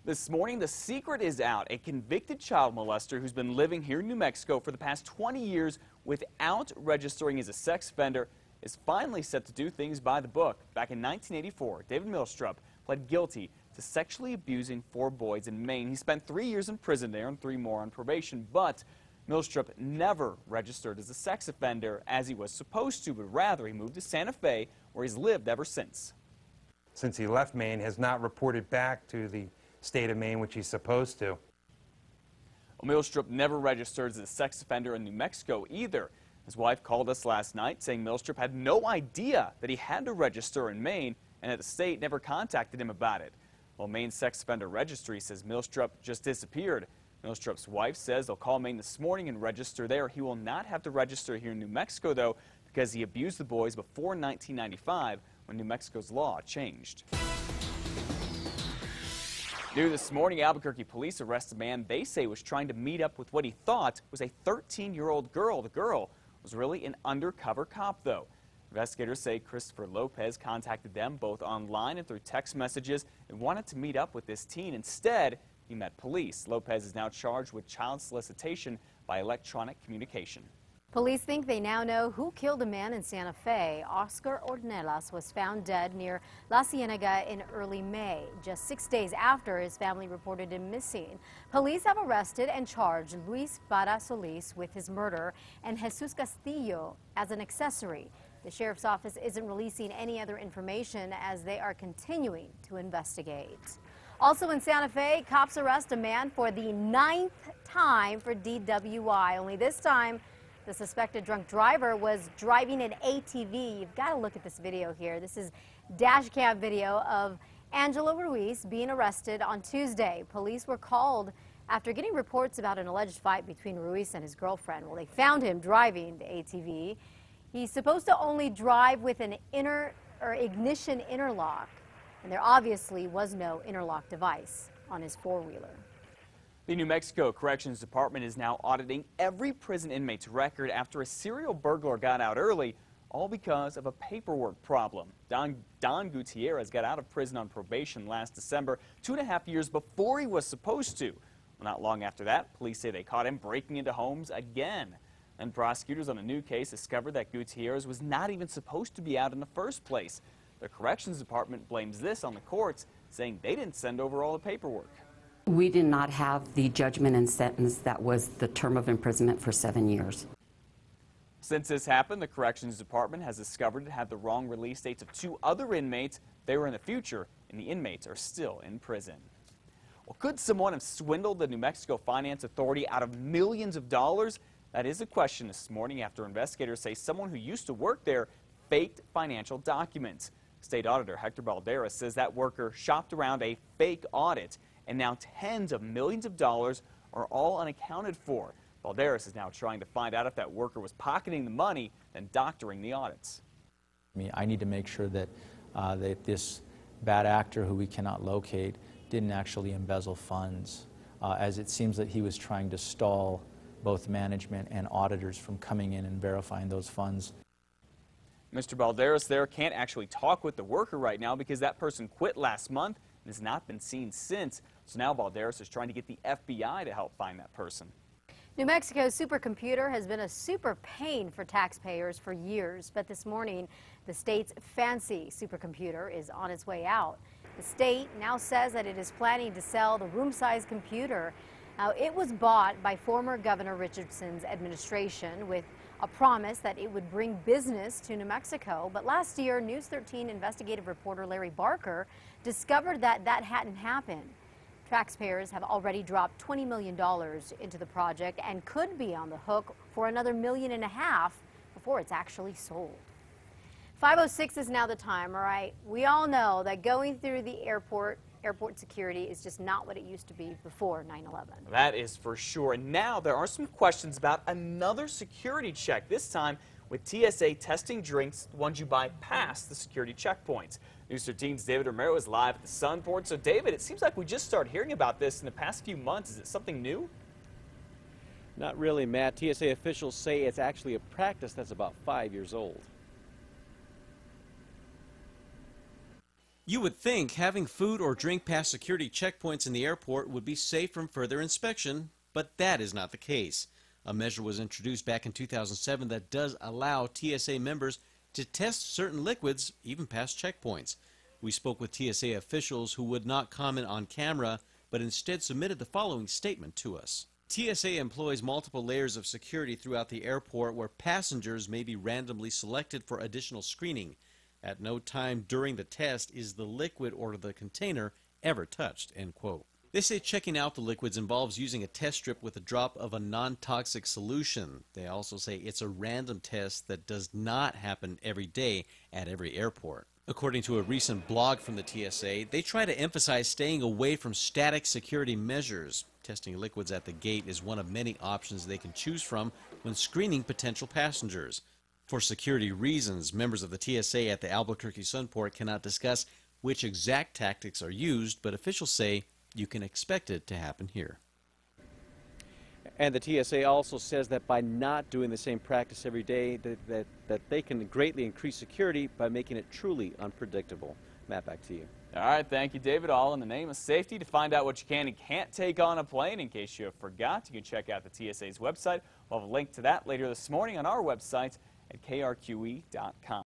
This morning, the secret is out. A convicted child molester who's been living here in New Mexico for the past 20 years without registering as a sex offender is finally set to do things by the book. Back in 1984, David Milstrup pled guilty to sexually abusing 4 boys in Maine. He spent 3 years in prison there and 3 more on probation, but Milstrup never registered as a sex offender as he was supposed to, but rather he moved to Santa Fe, where he's lived ever since. Since he left Maine, has not reported back to the state of Maine, which he's supposed to. Well, Milstrup never registered as a sex offender in New Mexico either. His wife called us last night saying Milstrup had no idea that he had to register in Maine and that the state never contacted him about it. Well, Maine Sex Offender Registry says Milstrup just disappeared. Milstrup's wife says they'll call Maine this morning and register there. He will not have to register here in New Mexico, though, because he abused the boys before 1995 when New Mexico's law changed. New this morning, Albuquerque police arrest a man they say was trying to meet up with what he thought was a 13-year-old girl. The girl was really an undercover cop, though. Investigators say Christopher Lopez contacted them both online and through text messages and wanted to meet up with this teen. Instead, he met police. Lopez is now charged with child solicitation by electronic communication. Police think they now know who killed a man in Santa Fe. Oscar Ornelas was found dead near La Cienega in early May, just 6 days after his family reported him missing. Police have arrested and charged Luis Para Solis with his murder and Jesus Castillo as an accessory. The sheriff's office isn't releasing any other information as they are continuing to investigate. Also in Santa Fe, cops arrest a man for the 9th time for DWI, only this time the suspected drunk driver was driving an ATV. You've got to look at this video here. This is dash cam video of Angelo Ruiz being arrested on Tuesday. Police were called after getting reports about an alleged fight between Ruiz and his girlfriend. Well, they found him driving the ATV. He's supposed to only drive with an ignition interlock, and there obviously was no interlock device on his four-wheeler. The New Mexico Corrections Department is now auditing every prison inmate's record after a serial burglar got out early, all because of a paperwork problem. Don Gutierrez got out of prison on probation last December, 2.5 years before he was supposed to. Well, not long after that, police say they caught him breaking into homes again. And prosecutors on a new case discovered that Gutierrez was not even supposed to be out in the first place. The Corrections Department blames this on the courts, saying they didn't send over all the paperwork. We did not have the judgment and sentence that was the term of imprisonment for 7 years. Since this happened, the Corrections Department has discovered it had the wrong release dates of 2 other inmates. They were in the future, and the inmates are still in prison. Well, could someone have swindled the New Mexico Finance Authority out of millions of dollars? That is a question this morning after investigators say someone who used to work there faked financial documents. State Auditor Hector Balderas says that worker shopped around a fake audit, and now tens of millions of dollars are all unaccounted for. Balderas is now trying to find out if that worker was pocketing the money and doctoring the audits. I need to make sure that, that this bad actor who we cannot locate didn't actually embezzle funds, as it seems that he was trying to stall both management and auditors from coming in and verifying those funds. Mr. Balderas there can't actually talk with the worker right now because that person quit last month and has not been seen since. So now Balderas is trying to get the FBI to help find that person. New Mexico's supercomputer has been a super pain for taxpayers for years, but this morning the state's fancy supercomputer is on its way out. The state now says that it is planning to sell the room-sized computer. Now, it was bought by former Governor Richardson's administration with a promise that it would bring business to New Mexico. But last year, News 13 investigative reporter Larry Barker discovered that that hadn't happened. Taxpayers have already dropped $20 million into the project and could be on the hook for another $1.5 million before it's actually sold. 5:06 is now the time, all right? We all know that going through the airport security is just not what it used to be before 9/11. That is for sure. And now there are some questions about another security check, this time with TSA testing drinks, the ones you buy past the security checkpoints. News 13's David Romero is live at the Sunport. So David, it seems like we just started hearing about this in the past few months. Is it something new? Not really, Matt. TSA officials say it's actually a practice that's about 5 years old. You would think having food or drink past security checkpoints in the airport would be safe from further inspection, but that is not the case. A measure was introduced back in 2007 that does allow TSA members to test certain liquids even past checkpoints. We spoke with TSA officials who would not comment on camera, but instead submitted the following statement to us. TSA employs multiple layers of security throughout the airport where passengers may be randomly selected for additional screening. At no time during the test is the liquid or the container ever touched, end quote. They say checking out the liquids involves using a test strip with a drop of a non-toxic solution. They also say it's a random test that does not happen every day at every airport. According to a recent blog from the TSA, they try to emphasize staying away from static security measures. Testing liquids at the gate is one of many options they can choose from when screening potential passengers. For security reasons, members of the TSA at the Albuquerque Sunport cannot discuss which exact tactics are used, but officials say you can expect it to happen here. And the TSA also says that by not doing the same practice every day, that they can greatly increase security by making it truly unpredictable. Matt, back to you. All right, thank you, David. All in the name of safety. To find out what you can and can't take on a plane, in case you forgot, you can check out the TSA's website. We'll have a link to that later this morning on our website at krqe.com.